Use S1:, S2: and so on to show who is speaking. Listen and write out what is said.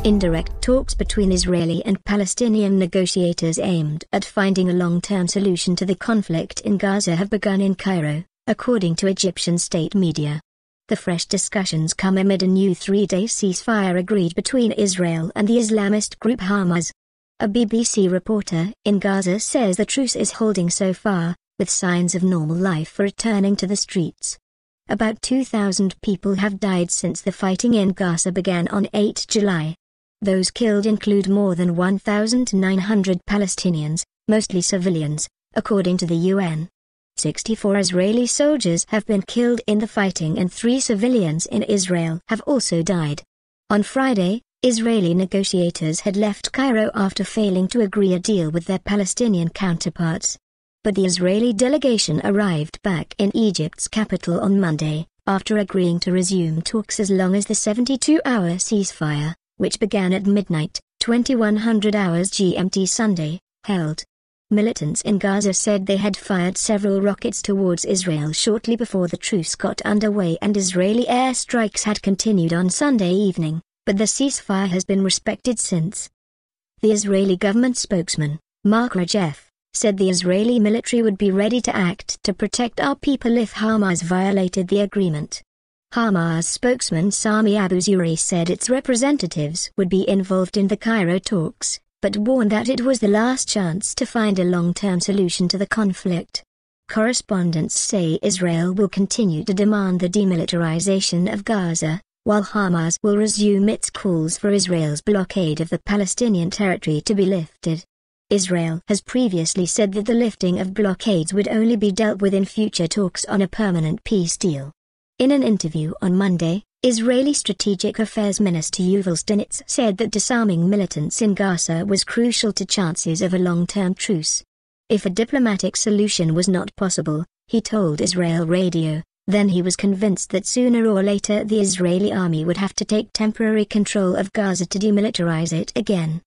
S1: Indirect talks between Israeli and Palestinian negotiators aimed at finding a long-term solution to the conflict in Gaza have begun in Cairo, according to Egyptian state media. The fresh discussions come amid a new three-day ceasefire agreed between Israel and the Islamist group Hamas. A BBC reporter in Gaza says the truce is holding so far, with signs of normal life returning to the streets. About 2,000 people have died since the fighting in Gaza began on 8 July. Those killed include more than 1,900 Palestinians, mostly civilians, according to the UN. 64 Israeli soldiers have been killed in the fighting and 3 civilians in Israel have also died. On Friday, Israeli negotiators had left Cairo after failing to agree a deal with their Palestinian counterparts. But the Israeli delegation arrived back in Egypt's capital on Monday, after agreeing to resume talks as long as the 72-hour ceasefire, which began at midnight, 2100 hours GMT Sunday, held. Militants in Gaza said they had fired several rockets towards Israel shortly before the truce got underway, and Israeli airstrikes had continued on Sunday evening, but the ceasefire has been respected since. The Israeli government spokesman, Mark Rajef, said the Israeli military would be ready to act to protect our people if Hamas violated the agreement. Hamas spokesman Sami Abu Zuhri said its representatives would be involved in the Cairo talks, but warned that it was the last chance to find a long-term solution to the conflict. Correspondents say Israel will continue to demand the demilitarization of Gaza, while Hamas will resume its calls for Israel's blockade of the Palestinian territory to be lifted. Israel has previously said that the lifting of blockades would only be dealt with in future talks on a permanent peace deal. In an interview on Monday, Israeli Strategic Affairs Minister Yuval Stanitz said that disarming militants in Gaza was crucial to chances of a long-term truce. If a diplomatic solution was not possible, he told Israel Radio, then he was convinced that sooner or later the Israeli army would have to take temporary control of Gaza to demilitarize it again.